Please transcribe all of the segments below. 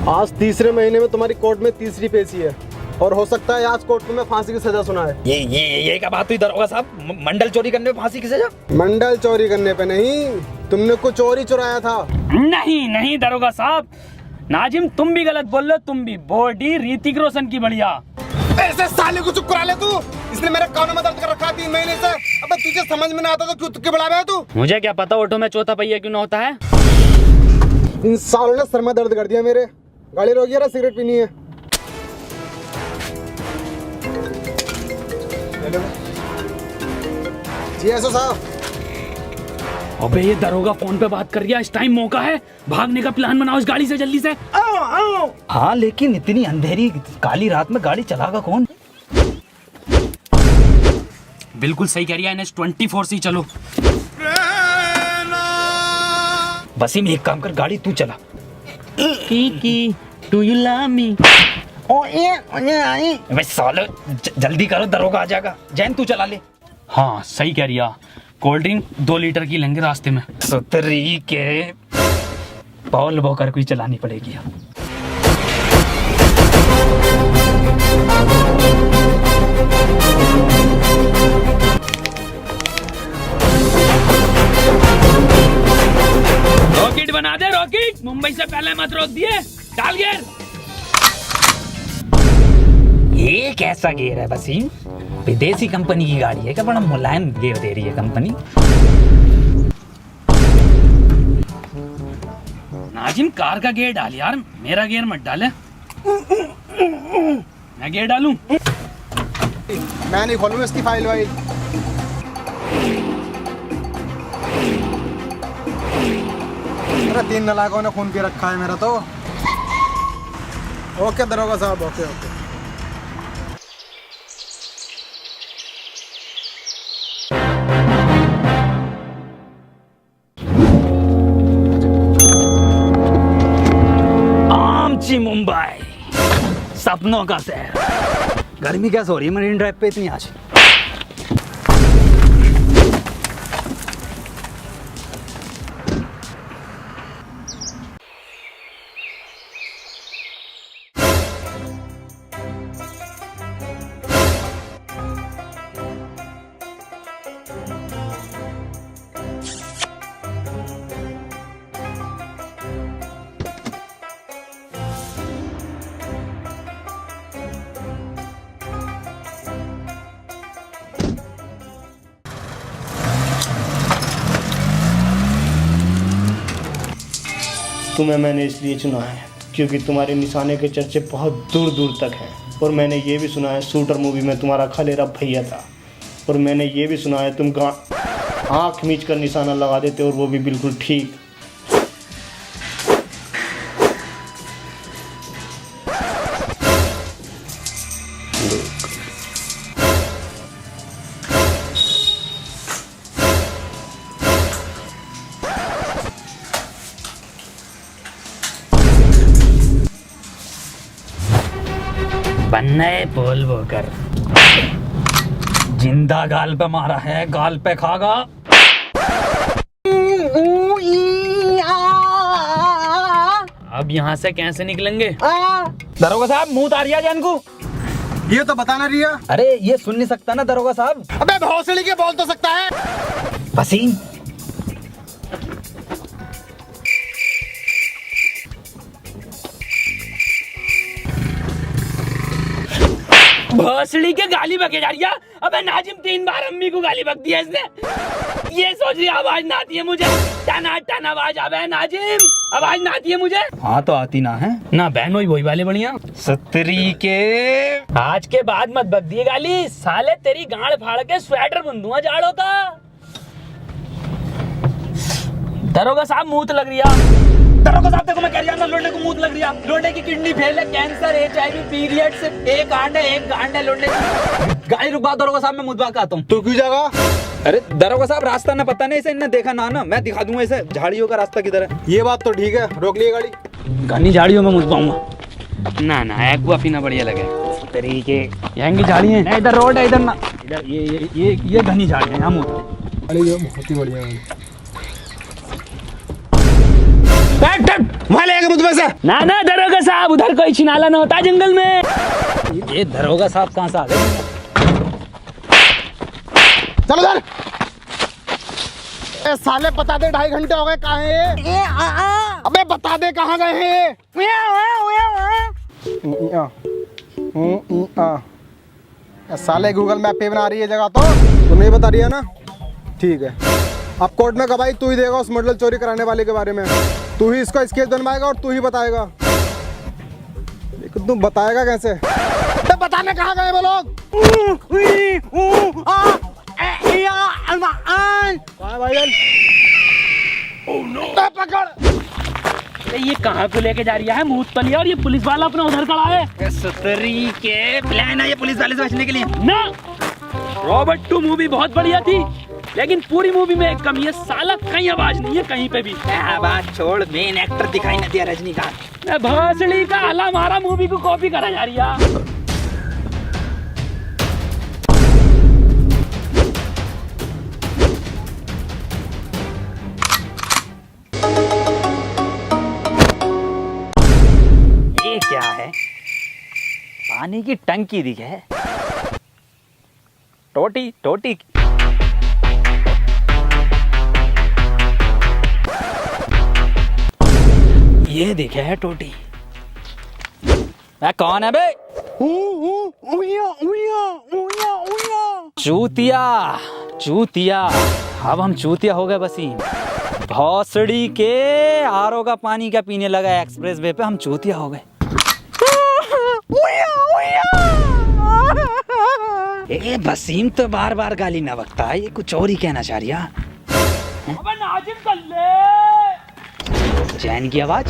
आज तीसरे महीने में तुम्हारी कोर्ट में तीसरी पेशी है और हो सकता है आज कोर्ट में फांसी की सजा सुना है। ये क्या बात हुई दरोगा साहब? मंडल चोरी करने पे फांसी की सजा? मंडल चोरी करने पे नहीं, तुमने कुछ और ही चुराया था। नहीं दरोगा साहब, नाजिम तुम भी गलत बोल रहे हो। तुम भी बॉडी ऋतिक रोशन की बढ़िया। ऐसे साले को चुप करा ले तू, इसने मेरे कानों में दर्द कर रखा 3 महीने से। अबे तुझे समझ में ना आता तो क्यों तुक्के बढ़ा रहा है तू? मुझे क्या पता ऑटो में चौथा पहिया क्यों ना होता है। इन सालों ने सर में दर्द कर दिया मेरे। गाड़ी रोकी है, सिगरेट पीनी है। जी एसओ साहब। अबे ये दरोगा फोन पे बात कर रहा है, इस टाइम मौका है, भागने का प्लान बनाओ इस गाड़ी से जल्दी से। हाँ लेकिन इतनी अंधेरी काली रात में गाड़ी चलागा कौन? बिल्कुल सही कह रही है, NH24 से ही चलो। वसीम एक काम कर, गाड़ी तू चला। की डू यू लव मी? वे साले जल्दी करो, दरोगा आ जाएगा। जैन तू चला ले। हाँ सही कह रही है, कोल्ड ड्रिंक 2 लीटर की लेंगे रास्ते में। सुतरी के पॉल वॉकर को ही चलानी पड़ेगी। रॉकेट बना दे रॉकेट, मुंबई से पहले मत रोक दिए। डाल गियर। ये कैसा गियर है वसीम? विदेशी कंपनी की गाड़ी है क्या? बड़ा मुलायम गियर दे रही है कंपनी। नाजिम कार का गियर डाल यार, मेरा गियर मत डाले। मैं गियर डालूं? मैं नहीं खोलूंगा इसकी फाइल वाइल। अरे 3 नालायकों ने खून पी रखा है मेरा तो। ओके दरोगा साहब, ओके। आमची मुंबई, सपनों का शहर। गर्मी कैसे हो रही है मरीन ड्राइव पे इतनी आज? तुम्हें मैंने इसलिए चुना है क्योंकि तुम्हारे निशाने के चर्चे बहुत दूर दूर तक हैं। और मैंने ये भी सुना है शूटर मूवी में तुम्हारा खलेरा भैया था। और मैंने ये भी सुना है तुम आँख मीच कर निशाना लगा देते और वो भी बिल्कुल ठीक। बनने पोल वॉकर जिंदा गाल पे मारा है, गाल पे खागा। अब यहाँ से कैसे निकलेंगे? दरोगा साहब मुंह उतारिया जान को। ये तो बताना रिया। अरे ये सुन नहीं सकता ना दरोगा साहब। अबे भौसड़ी के बोल तो सकता है। वसीम भोसड़ी के गाली बके जा रही है। अबे नाजिम 3 बार अम्मी को गाली बक दिया इसने। ये सोच रही आवाज ना आती है मुझे, टना टना आवाज आवे है। नाजिम आवाज ना आती है मुझे। हाँ तो आती ना है ना बहन वही वाले बढ़िया। सतरी के आज के बाद मत बक दिए गाली, साले तेरी गांड फाड़ के स्वेटर बुंदूंगा जाड़ो का। दरोगा साहब मुंह लग रही है। दरोगा साहब देखो मैं कह रहा हूं लोंडे को मुंह लग रही है। लोंडे की किडनी फेल है, कैंसर, HIV, पीरियड से एक गांड है लोंडे की। गाड़ी रुकवा दरोगा साहब, मैं मुद्दा आता हूँ। तू क्यों जागा? अरे दरोगा साहब रास्ता ना पता नहीं, इसे इन्हें देखा ना मैं दिखा दूंगा इसे झाड़ियों का रास्ता किधर है। ये बात तो ठीक है, रोक लिए गाड़ी। घनी झाड़ियों में मुझ पाऊंगा ना ना, एक्वा पीना बढ़िया लगे तरीके। यहाँ की झाड़ी है, इधर रोड है, इधर ना, इधर ये घनी झाड़ी है। हम बहुत ही बढ़िया। वहाँ ले के मुझ में से। ना ना दरोगा साहब, उधर कोई छिनाला ना होता जंगल में। ये दरोगा साहब कहाँ से आ गए? चलो उधर। ए साले बता दे, 2.5 घंटे हो गए, कहाँ है ये? अबे बता दे कहाँ गए हैं ये? साले गूगल मैप पे बना रही है जगह, तो नहीं बता रही है ना? ठीक है, अब कोर्ट में गवाही तू ही देगा उस मॉडल चोरी कराने वाले के बारे में। तू ही इसका स्केच बनवाएगा और तू ही बताएगा। लेकिन तू बताएगा कैसे? तो बताने कहाँ गए वो लोग? भाईजान पकड़। ये कहाँ को लेके जा रही है मूत पली, और ये पुलिस वाला अपना उधर खड़ा है। सुतरी के प्लान है ये पुलिस वाले से बचने के लिए ना। रॉबर्ट 2 मूवी बहुत बढ़िया थी, लेकिन पूरी मूवी में एक कमी है, साला कहीं आवाज नहीं है कहीं पे भी। बात छोड़, मेन एक्टर दिखाई न दिया रजनीकांत। भोसड़ी का हला मारा मूवी को कॉपी करा जा रही है। ये क्या है? पानी की टंकी दिखे। टोटी टोटी ये दिखे है टोटी। कौन है बे? चूतिया चूतिया। अब हम चूतिया हो गए वसीम। भौसड़ी के आरओ का पानी का पीने लगा एक्सप्रेस वे पे, हम चूतिया हो गए। ए वसीम तो बार बार गाली ना बकता है, ये कुछ और ही कहना चाह रही है। अबे नाजिम कर ले। जैन की आवाज।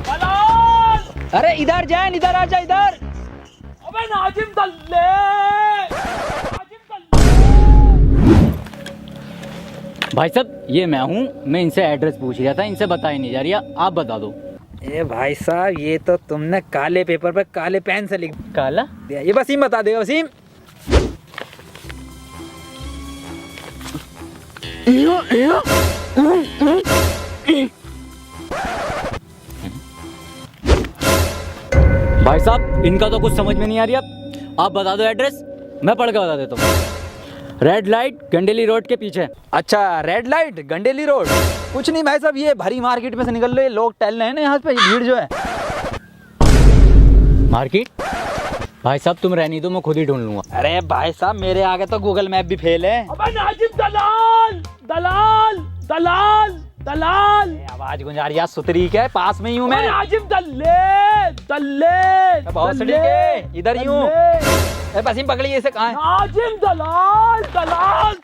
दलाल! अरे इधर जैन, इधर आजा इधर। अबे नाजिम कर ले। नाजिम कर ले। भाई साहब ये मैं हूँ, मैं इनसे एड्रेस पूछ रहा था, इनसे बताई नहीं जा रही, आप बता दो। ए भाई साहब, ये तो तुमने काले पेपर पर काले पेन से लिख काला? दिया। ये वसीम बता देगा। वसीम भाई साहब इनका तो कुछ समझ में नहीं आ रही, आप बता दो एड्रेस, मैं पढ़ के बता देता हूँ। रेड लाइट गंडेली रोड के पीछे। अच्छा, रेड लाइट गंडेली रोड। कुछ नहीं भाई साहब, ये भरी मार्केट में से निकल रहे लोग टहल रहे हैं ना यहाँ पे, भीड़ जो है। मार्केट? भाई साहब तुम रहनी दो, मैं खुद ही ढूंढ लूंगा। अरे भाई साहब मेरे आगे तो गूगल मैप भी फेल है। अबे नाजिम दलाल दलाल दलाल दलाल। आवाज गुंजा रही है सुतरी के, पास में ही हूँ मैं। नाजिम दल्ले दल्ले भौसड़ी के इधर ही हूँ। वसीम पकड़िए इसे, कहाँ है? नाजिम दलाल दलाल।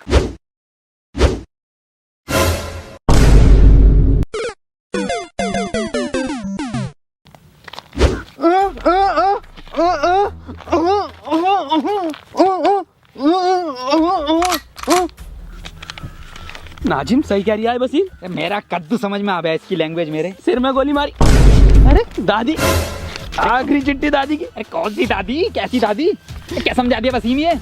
नाजिम सही कह रही है वसीम। मेरा कद्दू समझ में आ गया इसकी लैंग्वेज मेरे। सिर में गोली मारी। अरे दादी, आखिरी चिट्ठी दादी की। अरे कौन सी दादी, कैसी दादी? क्या समझा दिया वसीम ये?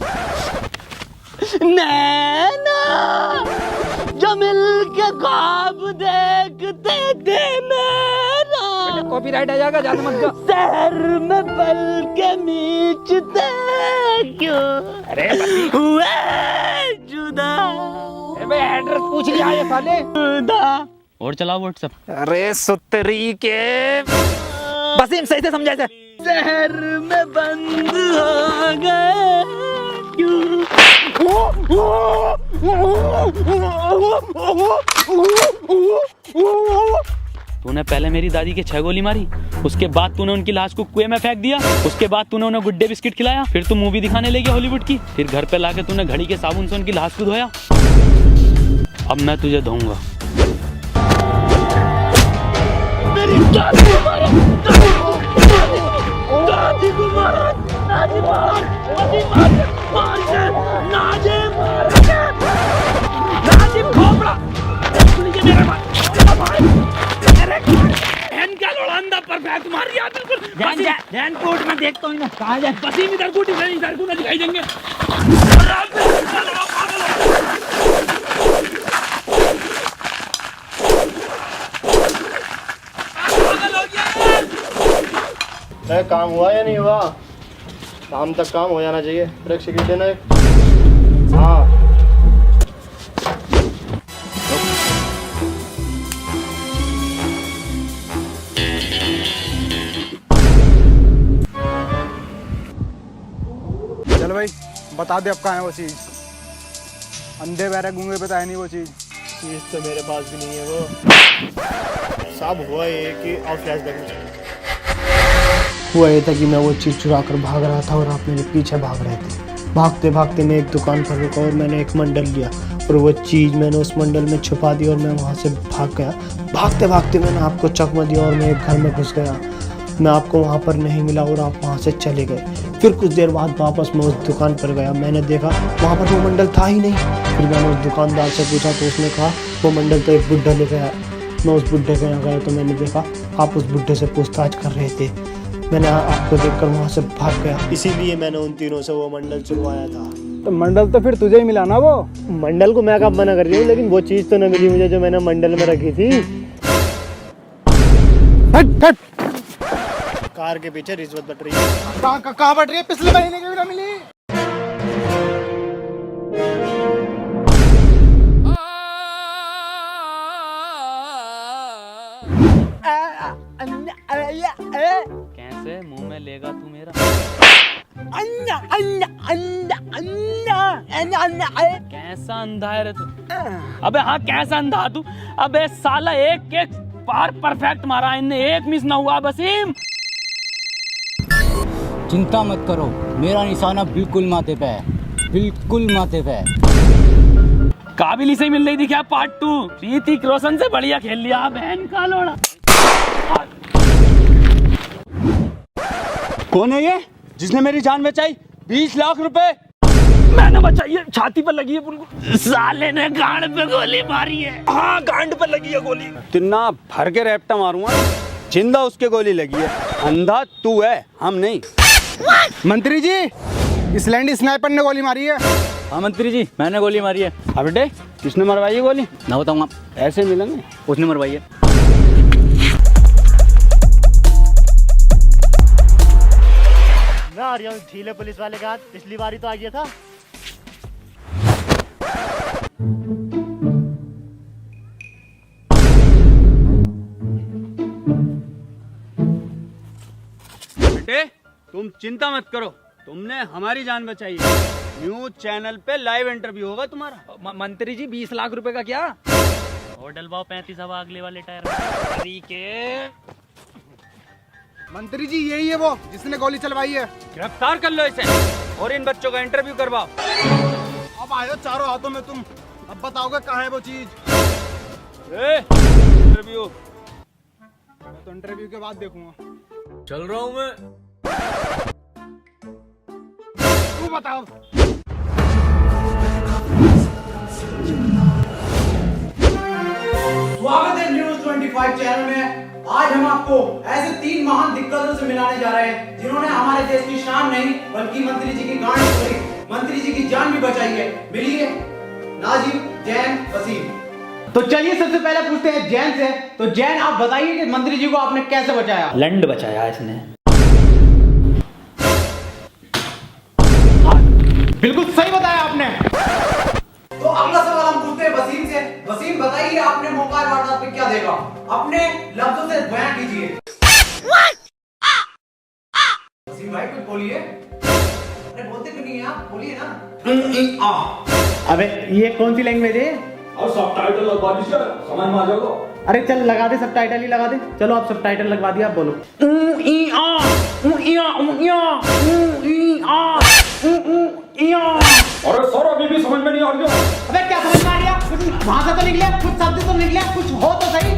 नैना जो मिलके ख्वाब देखते थे मेरा, कॉपीराइट आ जाएगा, ज्यादा मत गा। शहर में पल के मीचते क्यों अरे हुए जुदा। एड्रेस पूछ लिया ये साले। और चलाओ व्हाट्सएप। अरे सुतरी के वसीम सही से समझा इसे। शहर में बंद हो गए क्यों। तूने पहले मेरी दादी के 6 गोली मारी, उसके बाद तूने उनकी लाश को कुएं में फेंक दिया, उसके बाद तूने उन्हें गुड्डे बिस्किट खिलाया, फिर तू मूवी दिखाने ले गया हॉलीवुड की, फिर घर पे लाके तूने घड़ी के साबुन से उनकी लाश को धोया। अब मैं तुझे धोऊंगा। मेरी दादी को मारा, दादी को मारा, दादी मार, दादी मार के, नाजिम मार के, नाजिम खोपड़ा, मेरे बहन का लोड़ांदा पर बैठ मार दिया बिल्कुल। ध्यान कोर्ट में देखता हूँ ना, कहाँ जाए? वसीम इधर को दिखाई देंगे। अरे काम हुआ या नहीं हुआ? शाम तक काम हो जाना चाहिए। ब्रेक सिगरेट देना एक। हाँ चल भाई बता दे अब कहाँ है वो चीज़। अंधे बहरे गूंगे पे तो है नहीं वो चीज़। चीज़ तो मेरे पास भी नहीं है वो। साहब हुआ ये कि और फ्लैशबैक में चलें। हुआ ये था कि मैं वो चीज़ चुरा कर भाग रहा था और आप मेरे पीछे भाग रहे थे। भागते भागते मैं एक दुकान पर रुका और मैंने एक मंडल लिया और वो चीज़ मैंने उस मंडल में छुपा दी और मैं वहाँ से भाग गया। भागते भागते मैंने आपको चकमा दिया और मैं एक घर में घुस गया। मैं आपको वहाँ पर नहीं मिला और आप वहाँ से चले गए। फिर कुछ देर बाद वापस मैं उस दुकान पर गया। मैंने देखा वहाँ पर वो मंडल था ही नहीं। फिर मैंने उस दुकानदार से पूछा तो उसने कहा वो मंडल तो एक बुड्ढा लेकर आया। मैं उस बुड्ढे के यहाँ गया तो मैंने देखा आप उस बुड्ढे से पूछताछ कर रहे थे। मैंने आपको देखकर वहाँ से भाग गया। इसीलिए मैंने उन तीनों से वो मंडल चुरवाया था। तो मंडल तो फिर तुझे ही मिला ना वो। मंडल को मैं कब मना कर रही हूँ, लेकिन वो चीज़ तो न मिली मुझे जो मैंने मंडल में रखी थी। हट हट। कार के पीछे रिश्वत बट रही है। कहाँ बट रही है? पिछले महीने की भी ना मिली। कैसे मुंह में लेगा तू मेरा? कैसा अंधा है रे तू? अबे हाँ कैसा अंधा तू? अबे साला एक एक बार परफेक्ट मारा इनने, एक मिस ना हुआ वसीम। चिंता मत करो, मेरा निशाना बिल्कुल माथे पे है, बिल्कुल माथे पे है। काबिल ही से मिल रही थी क्या पार्ट 2? ऋतिक रोशन से बढ़िया खेल लिया बहन का लोड़ा। कौन है ये जिसने मेरी जान बचाई? 20 लाख रुपए मैंने बचाई है, छाती पर लगी है उनको। साले ने गांड पे गोली मारी है। हाँ गांड पर लगी है गोली। तिन्ना भर के रैप्टा मारूंगा, जिंदा उसके गोली लगी है। अंधा तू है, हम नहीं। मंत्री जी इस लैंडी स्नाइपर ने गोली मारी है। हाँ मंत्री जी मैंने गोली मारी है। अब बेटे किसने मरवाई है गोली? ना बताऊंगा, ऐसे मिलेंगे। उसने मरवाई है। मैं आ रहा हूँ ढीले पुलिस वाले का हाथ, पिछली बारी तो आ गया था। बेटे तुम चिंता मत करो, तुमने हमारी जान बचाई है। न्यूज चैनल पे लाइव इंटरव्यू होगा तुम्हारा। मंत्री जी 20 लाख रुपए का क्या? और डलवाओ 35 हवा अगले वाले टायर में। मंत्री जी यही है वो जिसने गोली चलवाई है। गिरफ्तार कर लो इसे और इन बच्चों का इंटरव्यू करवाओ। अब आए हो चारों हाथों में तुम, अब बताओगे कहाँ है वो चीज? इंटरव्यू मैं तो इंटरव्यू के बाद देखूंगा। चल रहा हूँ मैं। तू बताओ। स्वागत है न्यूज 25 चैनल में। आज हम आपको ऐसे 3 महान दिग्गजों से मिलाने जा रहे हैं जिन्होंने हमारे देश की शान नहीं बल्कि मंत्री जी की गांड तोड़ी, मंत्री जी की जान भी बचाई है। मिलिए नाजिम, जैन, वसीम। तो चलिए सबसे पहले पूछते हैं जैन से। तो जैन आप बताइए कि मंत्री जी को आपने कैसे बचाया? लंड बचाया इसने। बिल्कुल सही बताया आपने। तो अगला सवाल हम पूछते हैं वसीम से। वसीम बताइए आपने मौका वारदात पे क्या देखा? अपने लफ्जों से बयान कीजिए। वसीम भाई कुछ बोलिए। अरे बोलते क्यों नहीं आप? बोलिए ना। अबे ये कौन सी लैंग्वेज है? और सबटाइटल लगवा दीजिए, समझ में आ जाएगा। अरे चल लगा दे, सबटाइटल ही लगा दे। चलो आप सबटाइटल लगवा दिया, आप बोलो। अरे सर अभी भी समझ में नहीं आ रही है। अबे क्या समझ में आ रहा? कुछ भाषा तो निकले, कुछ शब्द तो निकले, कुछ हो तो सही।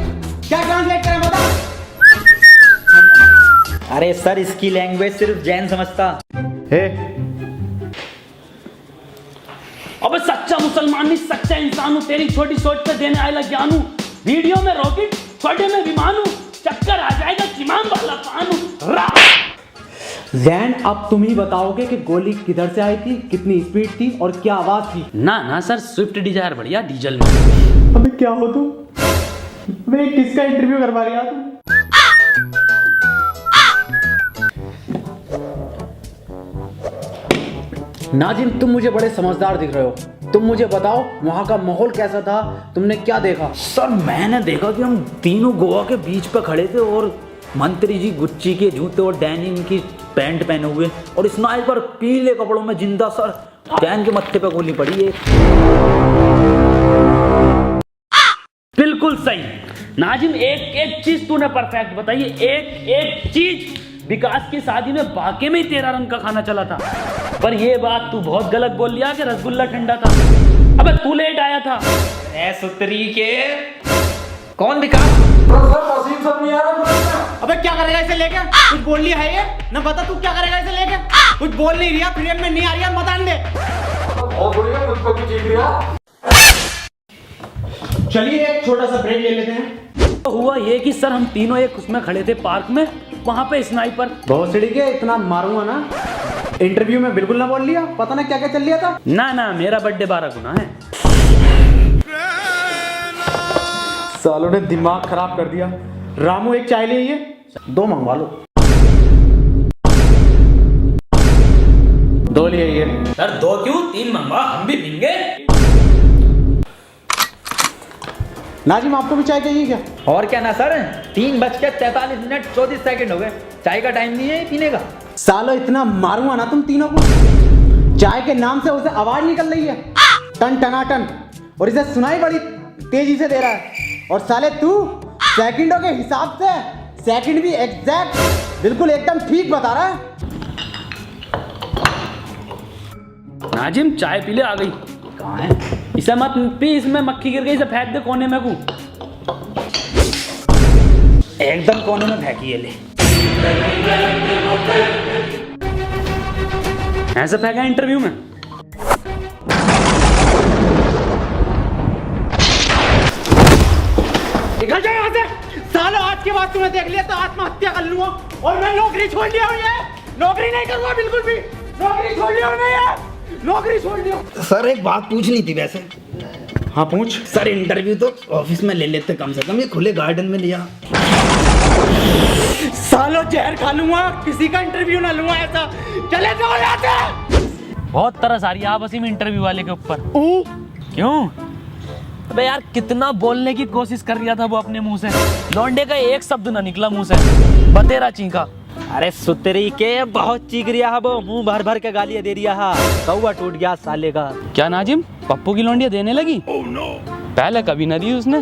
क्या ट्रांसलेट करें बता? अरे सर इसकी लैंग्वेज सिर्फ जैन समझता। अबे सच्चा मुसलमान नहीं, सच्चा इंसान हूँ। तेरी छोटी सोच पे देने आएगा ज्ञान हूँ। वीडियो में रॉकेट, छोटे में विमान हूँ। चक्कर आ जाएगा चिमाम वाला पान हूँ। जैन अब तुम ही बताओगे कि गोली किधर से आई थी, कितनी स्पीड थी और क्या आवाज थी? ना ना सर, स्विफ्ट डिजायर बढ़िया डीजल में। अबे क्या हो तुम? मैं किसका इंटरव्यू करवा रही तुम? नाजिम, तुम मुझे बड़े समझदार दिख रहे हो। तुम मुझे बताओ वहाँ का माहौल कैसा था, तुमने क्या देखा? सर मैंने देखा कि हम तीनों गोवा के बीच पे खड़े थे और मंत्री जी गुच्ची के जूते और डेनिम की पैंट पहने हुए और स्नाइपर पीले कपड़ों में जिंदा। सर डैन के मत्थे पे गोली पड़ी है। बिल्कुल सही नाजिम, एक एक चीज तूने परफेक्ट बताई है, एक एक चीज। विकास की शादी में वाकई में ही तेरा रंग का खाना चला था, पर ये बात तू बहुत गलत बोल लिया कि रसगुल्ला ठंडा था। अबे तू लेट आया था। ए सुतरी के कौन विकास? वसीम सब नहीं आ रहा। अबे क्या करेगा इसे लेके? कुछ बोल लिया है ये ना? बता तू क्या करेगा इसे लेके? कुछ बोल नहीं रहा, फ्रेम में नहीं आ रही, मत आने दे। बहुत बढ़िया, मुझको भी चीख रहा। चलिए एक छोटा सा ब्रेक ले लेते हैं। तो हुआ ये कि सर हम तीनों एक उसमें खड़े थे पार्क में, वहां पे स्नाइपर। भोसड़ी के इतना मारूंगा ना, इंटरव्यू में बिल्कुल ना बोल लिया, पता ना क्या क्या चल लिया था। ना ना, मेरा बर्थडे 12 गुना है। सालों ने दिमाग खराब कर दिया। रामू एक चाय ले आइए, 2 मंगवा लो। 2 ले आइए। सर 2 क्यों, 3 मंगवा, हम भी पीएंगे। नाजिम आपको भी चाय चाहिए क्या? और क्या ना सर, 3:43 हो गए, चाय का टाइम नहीं है पीने का। सालो इतना मारूंगा ना तुम तीनों को। चाय के नाम से उसे आवाज निकल रही है, टन टनाटन, और इसे सुनाई बड़ी तेजी से दे रहा है। और साले तू सेकंडों के हिसाब से सेकंड भी एग्जैक्ट बिल्कुल एकदम ठीक बता रहा है। नाजिम चाय पी ले, आ गई। कहाँ है? इसे मत पी, इसमें मक्खी गिर गई, इसे फेंक दे कोने में। को एकदम कोने में फेंकी है, ले। ऐसे फेंका इंटरव्यू में। निकल जाए यहाँ से। सालों आज के बाद तूने देख लिया तो आत्महत्या कर लूंगा, और मैं नौकरी छोड़ लिया हूँ। ये नौकरी नहीं करूंगा बिल्कुल भी, नौकरी छोड़ लिया हूँ मैं, ये नौकरी छोड़ लिया। सर एक बात पूछनी थी वैसे। हाँ पूछ। सर इंटरव्यू तो ऑफिस में ले लेते कम से कम, ये खुले गार्डन में लिया। सालों जहर खा लूंगा, किसी का इंटरव्यू ना लूंगा ऐसा। चले जाओ यहाँ से। बहुत तरस आ रही है आप वसीम इंटरव्यू वाले के ऊपर। क्यों? अबे यार कितना बोलने की कोशिश कर रहा था वो अपने मुंह से, लौंडे का एक शब्द ना निकला मुंह से, बतेरा चीखा। अरे सुतरी के बहुत चीख रिया है वो, मुंह भर भर के गालियां दे रिया है। कौवा टूट गया साले का। क्या नाजिम, पप्पू की लौंडिया देने लगी? पहले कभी न दी उसने।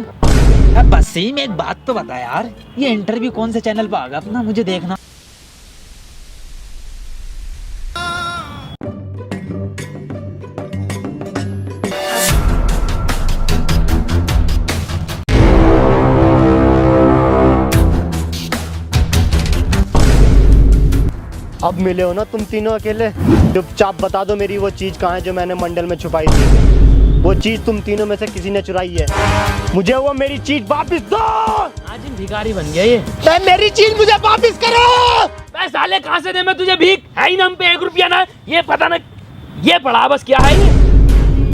वसीम एक बात तो बता यार, ये इंटरव्यू कौन से चैनल पे आगा अपना, मुझे देखना। अब मिले हो ना तुम तीनों अकेले, चुपचाप बता दो मेरी वो चीज कहाँ है जो मैंने मंडल में छुपाई थी। वो चीज तुम तीनों में से किसी ने चुराई है, मुझे वो मेरी चीज वापस दो। आज भिखारी बन गया ये। मेरी चीज मुझे वापस करो। मैं साले कहाँ से दे मैं तुझे भीख, है ही ना हम पे 1 रुपया ना, ये पता ना ये पड़ा बस क्या है ये।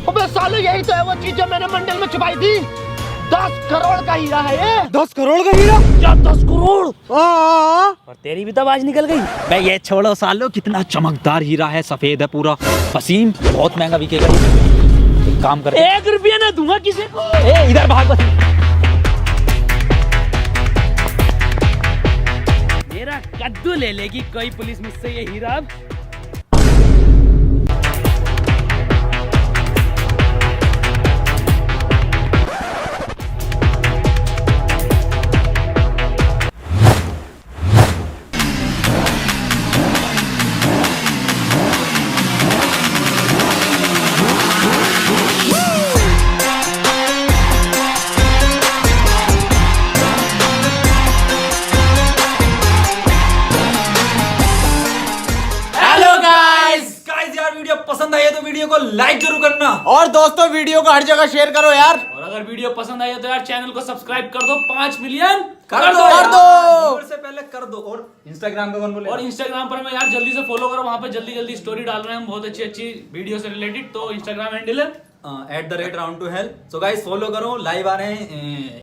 अबे साले यही तो है वो चीज जो मैंने मंडल में छुपाई थी। 10 करोड़ का हीरा है ये। 10 करोड़ का हीरा? क्या 10 करोड़? और तेरी भी तो आवाज निकल गई। मैं ये छोड़ो सालो, कितना चमकदार हीरा है, सफेद है पूरा। वसीम बहुत महंगा बिकेगा ये। एक काम कर, 1 रुपया ना दूंगा किसी को। ए इधर भाग। मेरा कद्दू ले लेगी कोई पुलिस मुझसे ये हीरा अब। पसंद आई है तो वीडियो को लाइक जरूर करना, और दोस्तों वीडियो को हर जगह शेयर करो यार। और अगर वीडियो पसंद आई है तो यार चैनल को सब्सक्राइब कर दो। 5 मिलियन कर दो यार। से पहले कर दो। और इंस्टाग्राम पे कौन बोले? और इंस्टाग्राम पर हमें यार जल्दी से फॉलो करो, वहां पे जल्दी जल्दी स्टोरी डाल रहे हैं हम बहुत अच्छी अच्छी वीडियो से रिलेटेड। तो इंस्टाग्राम हैंडल है @round2hell। सो गाइस फॉलो करो, लाइव आ रहे हैं।